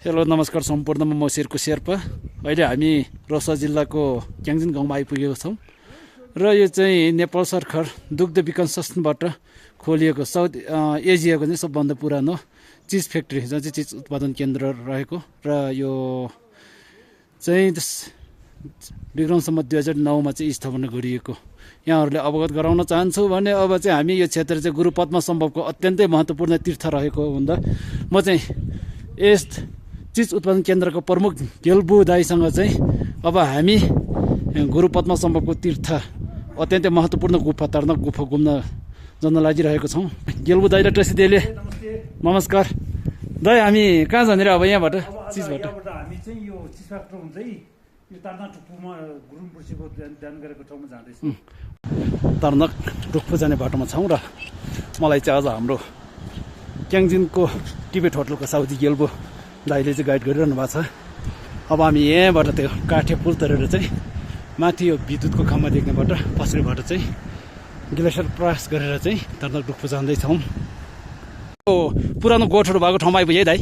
Hello नमस्कार सम्पूर्णमा म शेरको शेर्पा। अहिले हामी रोल्पा जिल्लाको क्याङजिन गाउँमा आइपुगेको छौँ र यो चाहिँ नेपाल सरकार दुग्ध विकास संस्थानबाट खोलिएको साउथ एसियाको चाहिँ सबभन्दा पुरानो चिज फ्याक्ट्री जहाँ चाहिँ चिज उत्पादन केन्द्र रहेको र यो चाहिँ विक्रमसम्म 2009मा चाहिँ स्थापना गरिएको यहाँहरूले अवगत गराउन चाहन्छु भने अब चाहिँ हामी यो क्षेत्र चाहिँ गुरु पद्मसम्भवको अत्यन्तै महत्त्वपूर्ण तीर्थ रहेको हुँदा म चाहिँ यस चिज उत्पादन केन्द्रको प्रमुख गेल्बु दाईसँग चाहिँ अब हामी गुरु पद्मसम्भवको तीर्थ अत्यन्तै महत्त्वपूर्ण गुफा तार्न गुफा घुम्न जान लागिरहेको छौँ। गेल्बु दाई र ट्रेसी दाईले नमस्कार। दाई हामी कहाँ जाने र अब यहाँबाट चिजबाट हामी चाहिँ यो चिज फ्याक्ट्री हुन्छ है यो तार्नाक टुप्पोमा गुरुङ पुर्सीको ध्यान गरेको ठाउँमा जाँदैछौँ। तार्नाक टुप्पो जाने बाटोमा छौँ र मलाई चाहिँ आज हाम्रो क्याङजिनको टिबेट होटलको साउदी गेल्बु दाइले चाहिँ गाइड गरिरहनु भएको छ। अब हामी यहाँबाट त्यो काठे पुल तरेर चाहिँ माथि यो विद्युतको खम्बा देख्नेबाट पछाडिबाट चाहिँ ग्लेसियर क्रस गरेर चाहिँ तार्नाक टुप्पो जाँदैछौँ। पुरानो गोठहरू भएको ठाउँमा आइपुग्यो है दाइ?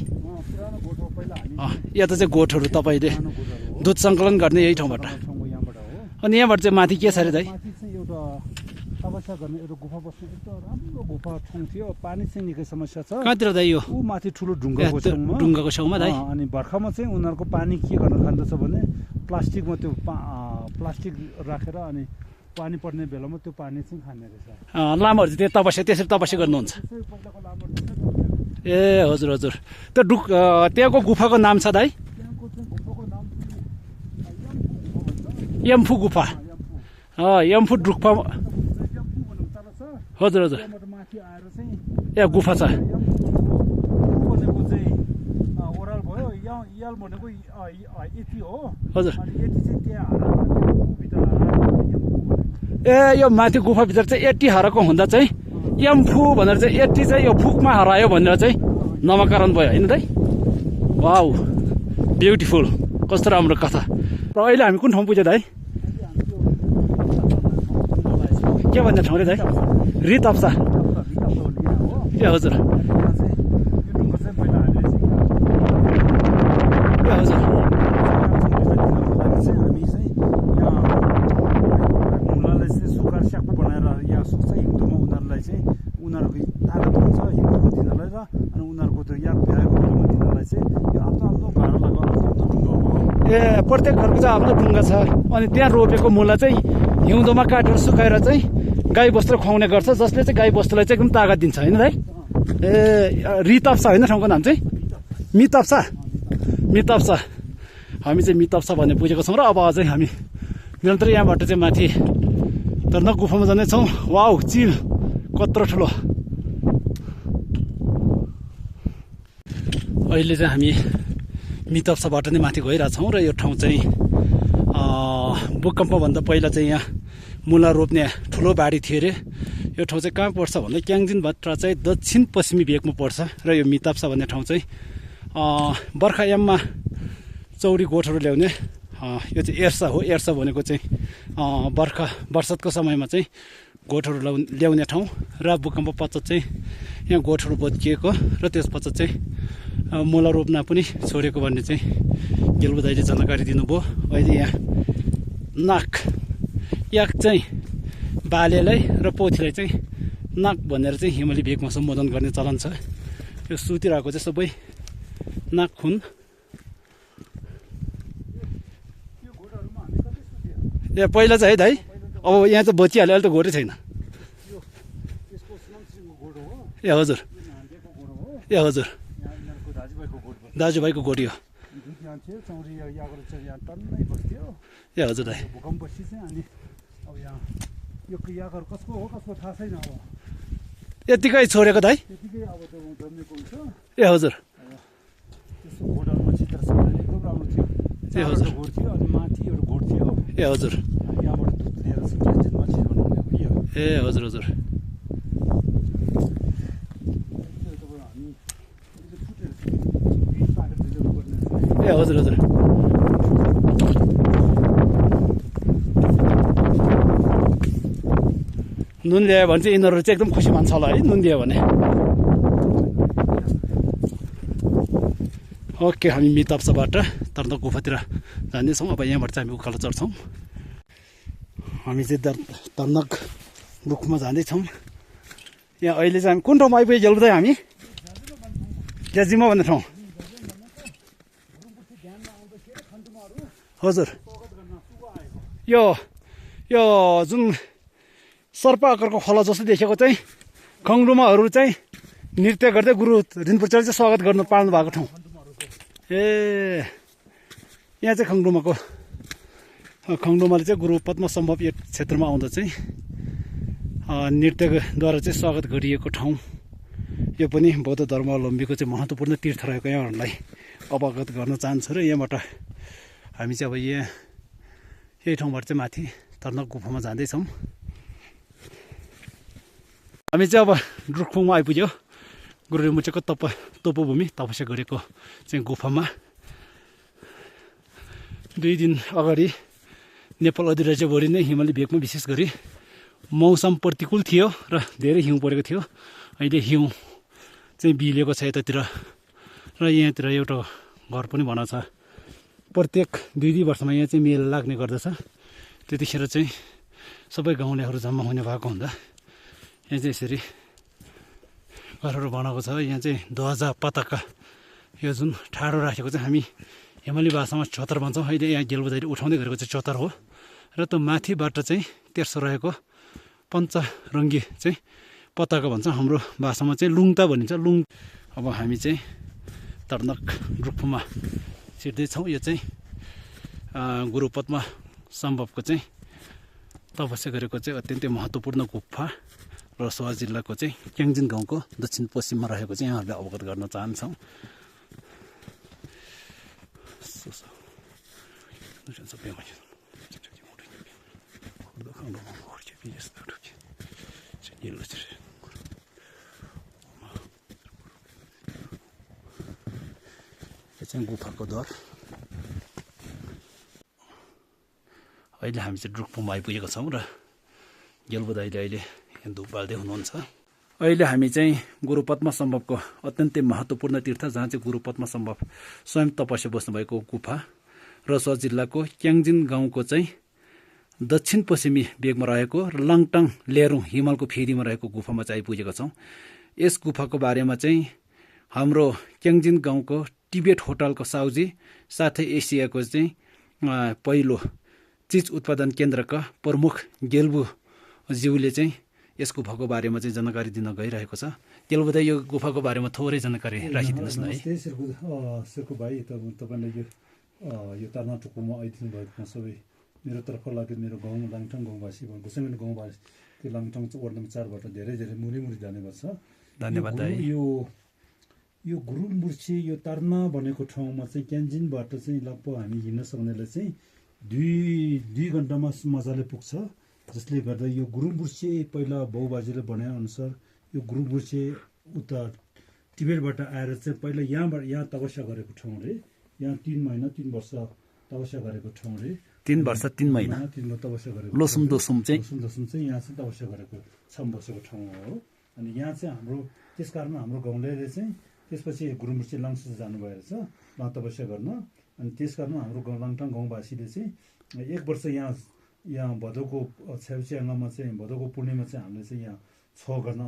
यहाँ त चाहिँ गोठहरू तपाईँले दुध सङ्कलन गर्ने यही ठाउँबाट। अनि यहाँबाट चाहिँ माथि के छ अरे दाइ? तपस्या गर्ने एउटा गुफा बस्ने एकदम राम्रो गुफा ठाउँ थियो। पानी चाहिँ निकै समस्या छ। कहाँतिर दाइ यो? ऊ माथि ठुलो ढुङ्गाको छेउमा दाइ? अनि भर्खरमा चाहिँ उनीहरूको पानी के गर्न थाल्दछ भने प्लास्टिकमा त्यो प्लास्टिक राखेर अनि पानी पर्ने बेलामा त्यो पानी चाहिँ खाने रहेछ। लामाहरू चाहिँ त्यसरी तपस्या गर्नुहुन्छ? ए हजुर हजुर। त्यो त्यहाँको गुफाको नाम छ दाइ? यम्फू गुफा। यम्फू गुफा। हजुर हजुर। ए गुफा छ। भनेको चाहिँ ओह्राल भयो। यल भनेको यति हो। हजुर। यति चाहिँ त्यहाँ ए यो माथि गुफाभित्र चाहिँ 80 हराएको हुँदा चाहिँ यम्फू भनेर चाहिँ 80 चाहिँ यो फुकमा हरायो भनेर चाहिँ नामकरण भयो होइन दाइ? वाउ ब्युटिफुल, कस्तो राम्रो कथा। र अहिले हामी कुन ठाउँ पुग्यो दाइ? के भन्ने ठाउँ रे दाइ? रितप्सा। ए हजुर। ए हजुर। उनीहरूको तागत हुन्छ हिउँदोमा दिनलाई र अनि उनीहरूको त्यो याद भ्याएको बेलामा दिनलाई चाहिँ यो आफ्नो आफ्नो भाँडा लगाएर आफ्नो ढुङ्गा हो। ए प्रत्येक घरको चाहिँ आफ्नो ढुङ्गा छ। अनि त्यहाँ रोपेको मुला चाहिँ हिउँदोमा काटेर सुकाएर चाहिँ गाई बस्तु खुवाउने गर्छ, जसले चाहिँ गाई बस्तुलाई चाहिँ एकदम तागत दिन्छ होइन दाइ? ए रितप्सा होइन ठाउँको नाम चाहिँ? मितप्सा। मितप्सा। हामी चाहिँ मितप्सा भन्ने बुझेको छौँ र अब अझै हामी निरन्तर यहाँबाट चाहिँ माथि तार्नाक गुफामा जाँदैछौँ। वाउ चिल कत्रो ठुलो। अहिले चाहिँ हामी मितप्साबाट नै माथि गइरहेछौँ र यो ठाउँ चाहिँ भूकम्पभन्दा पहिला चाहिँ यहाँ मुला रोप्ने ठुलो बारी थियो अरे। यो ठाउँ चाहिँ कहाँ पर्छ भन्दा क्याङजिनबाट चाहिँ दक्षिण पश्चिमी भेगमा पर्छ र यो मितप्सा भन्ने ठाउँ चाहिँ बर्खायाममा चौरी गोठहरू ल्याउने यो चाहिँ एर्सा हो। एर्सा भनेको चाहिँ बर्सातको समयमा चाहिँ गोठहरू ल्याउने ठाउँ र भूकम्प पश्चात चाहिँ यहाँ गोठहरू बत्किएको र त्यस पश्चात चाहिँ मुला रोप्न पनि छोडेको भन्ने चाहिँ गेल्बु दाइले जानकारी दिनुभयो। अहिले यहाँ नाक याक चाहिँ बालेलाई र पोथीलाई चाहिँ नाक भनेर चाहिँ हिमाली भेगमा सम्बोधन गर्ने चलन छ। यो सुतिरहेको चाहिँ सबै नाक हुन्। ए पहिला चाहिँ है दाइ? अब यहाँ चाहिँ बचिहाल्यो, अहिले त घोटै छैन। ए हजुर। ए हजुर। दाजुभाइको गोठ हो। ए हजुर दाइ। भूकम्पपछि चाहिँ अनि अब यहाँ यो यागहरू कसको हो कसको थाहा छैन। अब यतिकै छोडेको दाइ? त्यतिकै अब त्यो जन्मेको हुन्छ। ए हजुर। त्यसको घोडहरूमा चित्र एकदम राम्रो थियो। ए हजुर। घोड थियो अनि माथि एउटा घोड थियो। ए हजुर। यहाँबाट दुध लिएर ट्रेन्जिनमा चिज बनाउने यो। ए हजुर हजुर। ए हजुर हजुर। नुन ल्यायो भने चाहिँ यिनीहरू चाहिँ एकदम खुसी मान्छ होला है, नुन दियो भने। ओके हामी मिताप्साबाट तर्नक गुफातिर जाँदैछौँ। अब यहाँबाट चाहिँ हामी उकालो चढ्छौँ। हामी चाहिँ तर्नक रुखमा जाँदैछौँ। यहाँ अहिले चाहिँ हामी कुन ठाउँमा आइपुग्यो जेलबुदाई हामी ज्याजिमा भन्ने ठाउँ हजुर यो यो जुन सर्प आकारको खोला जस्तो देखेको चाहिँ खङडुमाहरू चाहिँ नृत्य गर्दै गुरु रिम्पोछेले चाहिँ स्वागत गर्नु पाल्नु भएको ठाउँ। ए यहाँ चाहिँ खङडुमाले चाहिँ गुरु पद्मसम्भव यो क्षेत्रमा आउँदा चाहिँ नृत्यद्वारा चाहिँ स्वागत गरिएको ठाउँ। यो पनि बौद्ध धर्मावलम्बीको चाहिँ महत्त्वपूर्ण तीर्थ रहेको यहाँहरूलाई अवगत गर्न चाहन्छु। र यहाँबाट हामी चाहिँ अब यही ठाउँबाट चाहिँ माथि तर्नक गुफामा जाँदैछौँ। हामी चाहिँ अब रुखपुङमा आइपुग्यो। गुरु रिम्पोछेको तपोभूमि तपस्या गरेको चाहिँ गुफामा 2 दिन अगाडि नेपाल अधिराज्यभरि नै हिमाली भेगमा विशेष गरी मौसम प्रतिकूल थियो र धेरै हिउँ परेको थियो। अहिले हिउँ चाहिँ बिलेको छ यतातिर र यहाँतिर एउटा घर पनि बनाएको छ। प्रत्येक 2 वर्षमा यहाँ चाहिँ मेला लाग्ने गर्दछ। त्यतिखेर चाहिँ सबै गाउँलेहरू जम्मा हुने भएको हुँदा यहाँ चाहिँ यसरी घरहरू बनाएको छ। यहाँ चाहिँ ध्वजा पताका यो जुन ठाडो राखेको चाहिँ हामी हिमाली भाषामा चौतार भन्छौँ। अहिले यहाँ गेलबुदाइले उठाउँदै गरेको चाहिँ चौतार हो। र त्यो माथिबाट चाहिँ तेर्सो रहेको पञ्चरङ्गी चाहिँ पताका भन्छ। हाम्रो भाषामा चाहिँ लुङता भनिन्छ लुङ। अब हामी चाहिँ तर्नक रुखमा छिर्दैछौँ। यो चाहिँ गुरु पद्मसम्भवको चाहिँ तपस्या गरेको चाहिँ अत्यन्तै महत्त्वपूर्ण गुफा रसुवा जिल्लाको चाहिँ क्याङजिन गाउँको दक्षिण पश्चिममा रहेको चाहिँ यहाँहरूले अवगत गर्न चाहन्छौँ। यो चाहिँ गुफाको द्वार। अहिले हामी चाहिँ रुखपुङमा आइपुगेको छौँ र गेलबुदाइले अहिले यहाँ धुप बाल्दै हुनुहुन्छ। अहिले हामी चाहिँ गुरु पद्मसम्भवको अत्यन्तै महत्त्वपूर्ण तीर्थ जहाँ चाहिँ गुरु पद्मसम्भव स्वयं तपस्या बस्नुभएको गुफा रसुवा जिल्लाको क्याङजिन गाउँको चाहिँ दक्षिण पश्चिमी भेगमा रहेको र लाङटाङ लेरुङ हिमालको फेदीमा रहेको गुफामा चाहिँ आइपुगेका छौँ। यस गुफाको बारेमा चाहिँ हाम्रो क्याङजिन गाउँको टिबेट होटलको साउजी साथै एसियाको चाहिँ पहिलो चिज उत्पादन केन्द्रका प्रमुख गेल्बु ज्यूले चाहिँ यस गुफाको बारेमा चाहिँ जानकारी दिन गइरहेको छ। गेल्बुदाइ यो गुफाको बारेमा थोरै जानकारी राखिदिनुहोस् न है। शेरको भाइ तपाईँले यो तार्नाटुकुमा आइदिनु भएको सबै मेरो तर्फबाट मेरो गाउँ लाङटाङ गाउँवासी गोसाइँमारी गाउँवासी त्यो लाङटाङ वार्ड नम्बर 4बाट धेरै धेरै मुरी जाने गर्छ। धन्यवाद दाइ। यो गुरुमुर्छे यो तार्ना भनेको ठाउँमा चाहिँ क्यान्जिनबाट चाहिँ लगभग हामी हिँड्न सक्नेलाई चाहिँ 2 घन्टामा मजाले पुग्छ। जसले गर्दा यो गुरुमुर्छे पहिला बाउबाजेले बनाए अनुसार यो गुरुमुर्छे उता टिबेटबाट आएर चाहिँ पहिला यहाँ तपस्या गरेको ठाउँ रे। यहाँ 3 वर्ष तपस्या गरेको ठाउँ रे। 3 वर्ष 3 महिना तपस्या गरेको लोसुम दोसुम चाहिँ यहाँ चाहिँ तपस्या गरेको 6 वर्षको ठाउँ हो। अनि यहाँ चाहिँ हाम्रो त्यस कारण हाम्रो गाउँलेले चाहिँ त्यसपछि गुरुमुर्छे लाङसु जानुभएको रहेछ तपस्या गर्न। अनि त्यस कारण हाम्रो लाङटाङ गाउँवासीले चाहिँ 1 वर्ष यहाँ भदौको छेउच्याङ्गामा चाहिँ भदौको पूर्णिमा चाहिँ हामीले चाहिँ यहाँ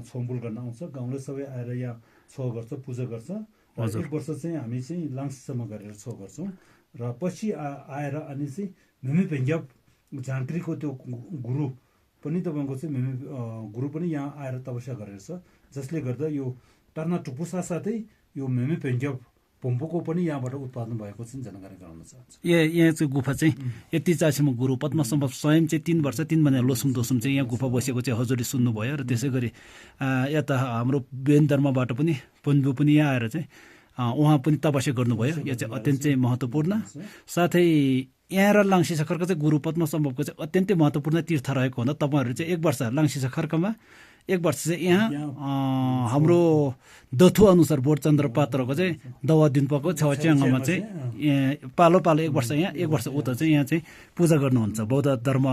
छोमबुल गर्न आउँछ। गाउँले सबै आएर यहाँ छो गर्छ पूजा गर्छ। र 1 वर्ष चाहिँ हामी चाहिँ लाङसुसम्म गरेर छो गर्छौँ। र पछि आएर अनि चाहिँ मिमी पेङ्ग्याप झाँक्रीको त्यो गुरु पनि तपाईँको चाहिँ गुरु पनि यहाँ आएर तपस्या गरेर छ। जसले गर्दा यो तार्नाटुकु साथसाथै यो मिमी पेङ्ग्याप पोम्पोको पनि यहाँबाट उत्पादन भएको चाहिँ जानकारी गराउन चाहन्छु। यहाँ चाहिँ गुफा चाहिँ यति चाँसीमा गुरु पद्मसम्भव स्वयं चाहिँ 3 वर्ष 3 महिना लोसुम दोसुम चाहिँ यहाँ गुफा बसेको चाहिँ हजुरले सुन्नुभयो। र त्यसै गरी यता हाम्रो बेन धर्मबाट पनि पन्बु पनि यहाँ आएर चाहिँ उहाँ पनि तपस्या गर्नुभयो। यो चाहिँ अत्यन्तै महत्त्वपूर्ण। साथै यहाँ र लाङसी सखरको चाहिँ गुरु पद्मसम्भवको चाहिँ अत्यन्तै महत्त्वपूर्ण तीर्थ रहेको हुँदा तपाईँहरू चाहिँ 1 वर्ष लाङसी सखरकामा 1 वर्ष चाहिँ यहाँ हाम्रो दथु अनुसार बोटचन्द्र पात्रको चाहिँ दवा दिनपाको छेउच्याङ्गामा चाहिँ पालो 1 वर्ष यहाँ 1 वर्ष उता चाहिँ यहाँ चाहिँ पूजा गर्नुहुन्छ बौद्ध धर्म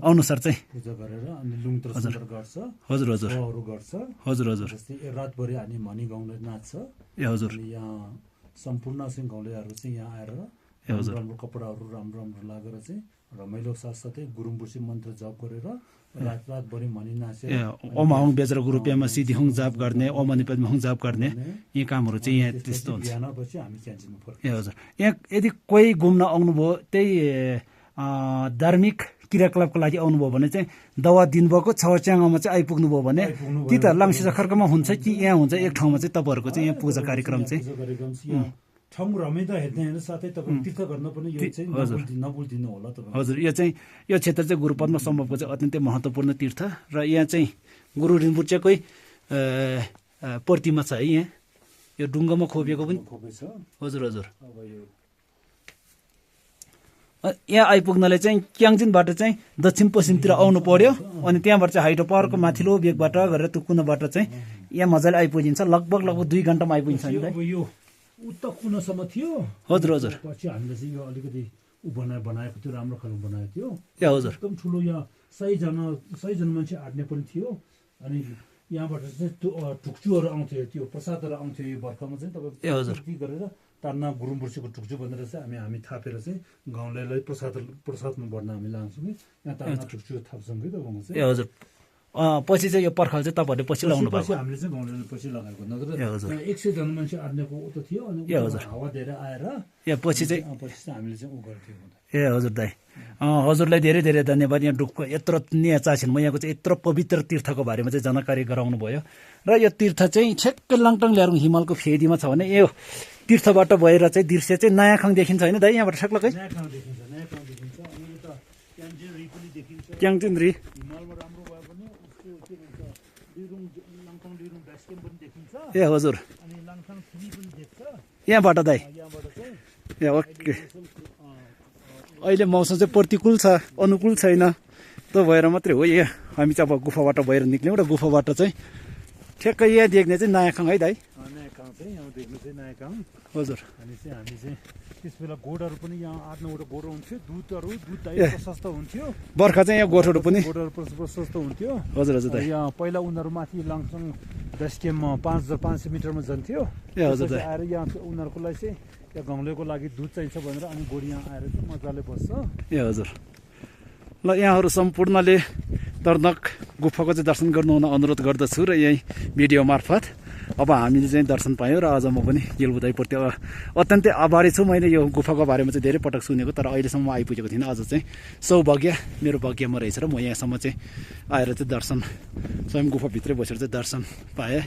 अनुसार चाहिँ पूजा गरेर अनि लुङत्र गर्छ। हजुर हजुर गर्छ। हजुर हजुर रातभरि हामी मनी गाउँले नाच्छ। ए हजुर। यहाँ सम्पूर्ण चाहिँ गाउँलेहरू चाहिँ यहाँ आएर राम्रो राम्रो कपडाहरू राम्रो राम्रो लागेर चाहिँ रमाइलो साथसाथै गुरुङबुसी मन्त्र जप गरेर रातभरि भनी नाचेर ओमाहुङ बेचेर रुपियाँमा सिधिहुङ जाप गर्ने ओमनिपदमा हुङ जाप गर्ने यी कामहरू चाहिँ यहाँ त्यस्तो हुन्छ बिहानपछि हामी क्यान्टिनमा फर्क ए हजुर यहाँ यदि कोही घुम्न आउनुभयो त्यही धार्मिक क्रियाकलापको लागि आउनुभयो भने चाहिँ दवा दिनुभएको छवच्याङमा चाहिँ आइपुग्नुभयो भने कि त लाङसिसखर्कमा हुन्छ कि यहाँ हुन्छ एक ठाउँमा चाहिँ तपाईँहरूको चाहिँ यहाँ पूजा कार्यक्रम चाहिँ ठाउँ रमाइलो हेर्ने होइन साथै तपाईँ तीर्थ गर्न पनि यो चाहिँ नबुल्दिनु होला तपाईँ हजुर यो क्षेत्र चाहिँ गुरुपद्म सम्भवको चाहिँ अत्यन्तै महत्त्वपूर्ण तीर्थ र यहाँ चाहिँ गुरु रिम्पोचेकै प्रतिमा छ है यहाँ यो ढुङ्गामा खोपिएको पनि छ हजुर हजुर अब यो यहाँ आइपुग्नले चाहिँ क्याङजिनबाट चाहिँ दक्षिण पश्चिमतिर आउनु पर्यो अनि त्यहाँबाट चाहिँ हाइड्रो पावरको माथिल्लो बेगबाट गरेर त्यो कुनाबाट चाहिँ यहाँ मजाले आइपुगिन्छ लगभग 2 घन्टामा आइपुगिन्छ नि यो उता कुनासम्म थियो हजुर हजुर पछि हामीले चाहिँ यो अलिकति बनाएको थियो राम्रो खालको बनाएको थियो ए हजुर एकदम ठुलो यहाँ 100 जना मान्छे आँट्ने पनि थियो अनि यहाँबाट चाहिँ टुक्चुहरू आउँथ्यो त्यो प्रसादहरू आउँथ्यो यो बर्खामा चाहिँ ए हजुर तपाईँ गरेर टान्ना गुरुङबुर्सीको टुक्चु भनेर चाहिँ हामी थापेर चाहिँ गाउँलेलाई प्रसादमा भर्न हामी लान्छौँ कि यहाँ टान्ना टुक्चु थाप्छौँ कि तपाईँको चाहिँ ए हजुर पछि चाहिँ यो पर्खाल चाहिँ तपाईँहरूले पछि लगाउनु पछि हामीले चाहिँ गाउँलेले पछि लगाएको नत्र 100 जना मान्छे आँट्नेको उता थियो अनि हावा धेरै आएर पछि चाहिँ हामीले चाहिँ उ गर्थ्यौँ ए हजुर दाइ हजुरलाई धेरै धेरै धन्यवाद यहाँ डुक्क यत्रो नियाचा छिन् म यहाँको चाहिँ यत्रो पवित्र तीर्थको बारेमा चाहिँ जानकारी गराउनु भयो र यो तीर्थ चाहिँ ठ्याक्कै लाङटाङ ल्यारुङ हिमालको फेदीमा छ भने यो तीर्थबाट भएर चाहिँ दृश्य चाहिँ नयाँखाङ देखिन्छ होइन दाइ यहाँबाट ठ्याक्कै क्याङजिनरी ए हजुर यहाँबाट दाइ ए ओके अहिले मौसम चाहिँ प्रतिकूल छ अनुकूल छैन त्यो भएर मात्रै हो यहाँ हामी चाहिँ अब गुफाबाट भएर निक्ल्यौँ र गुफाबाट चाहिँ ठ्याक्कै यहाँ देख्ने चाहिँ नयाँखाङ है दाइ हजुर अनि चाहिँ हामी चाहिँ त्यस बेला गोडहरू पनि यहाँ 8-9वटा गोड हुन्थ्यो दुध प्रशस्त हुन्थ्यो बर्खा चाहिँ यहाँ गोठहरू पनि प्रशस्त हुन्थ्यो हजुर हजुर दाइ यहाँ पहिला उनीहरू माथि लाङसाङ बेस क्याम्पमा 5500 मिटरमा जान्थ्यो ए हजुर दाइ आएर यहाँ उनीहरूको लागि चाहिँ यहाँ गाउँलेको लागि दुध चाहिन्छ भनेर अनि गोड यहाँ आएर चाहिँ मजाले बस्छ ए हजुर ल यहाँहरू सम्पूर्णले दर्दक गुफाको चाहिँ दर्शन गर्नुहुन अनुरोध गर्दछु र यही भिडियो मार्फत अब हामीले चाहिँ दर्शन पायौँ र अझ म पनि गेलबुदाईप्रति अत्यन्तै आभारी छु मैले यो गुफाको बारेमा चाहिँ धेरै पटक सुनेको तर अहिलेसम्म आइपुगेको थिइनँ अझ चाहिँ सौभाग्य मेरो भाग्यमा रहेछ र म यहाँसम्म चाहिँ आएर चाहिँ दर्शन स्वयं गुफाभित्रै बसेर चाहिँ दर्शन पाएँ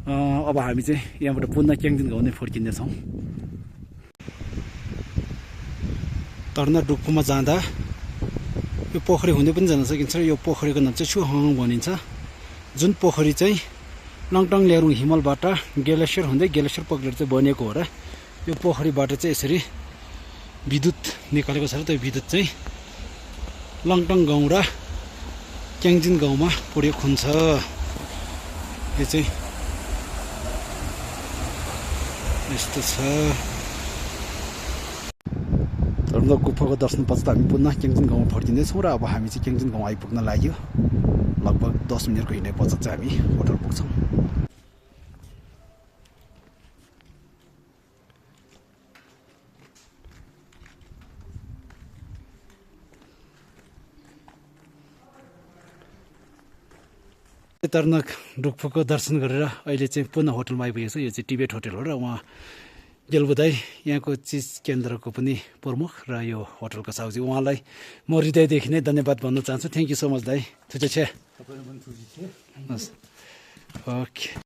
अब हामी चाहिँ यहाँबाट पुनः क्याङजिन गाउँ नै फर्किनेछौँ तर्ना डुक्कुमा जाँदा यो पोखरी हुँदै पनि जान सकिन्छ र यो पोखरीको नाम चाहिँ छुहाङ भनिन्छ जुन पोखरी चाहिँ लाङटाङ ल्यारुङ हिमालबाट ग्लेसियर हुँदै ग्लेसियर पक्रेर चाहिँ बनेको हो र यो पोखरीबाट चाहिँ यसरी विद्युत निकालेको छ र त्यो विद्युत चाहिँ लाङटाङ गाउँ र क्याङजिन गाउँमा पुगेको हुन्छ यो चाहिँ यस्तो छ तर्ना गुफाको दर्शनपछि त हामी पुनः क्याङजिन गाउँमा फर्किँदैछौँ र अब हामी चाहिँ क्याङजिन गाउँ आइपुग्न लाग्यो लगभग 10 मिनटको हिँडाइ पश्चात चाहिँ हामी होटल पुग्छौँ तर्नक डुक्फोको दर्शन गरेर अहिले चाहिँ पुनः होटलमा आइपुगेको छ यो चाहिँ टिबेट होटल हो र उहाँ गेलबुदाई यहाँको चिज केन्द्रको पनि प्रमुख र यो होटलको साउजी उहाँलाई म हृदयदेखि नै धन्यवाद भन्न चाहन्छु थ्याङ्क यू सो मच दाई थुचे छे ओके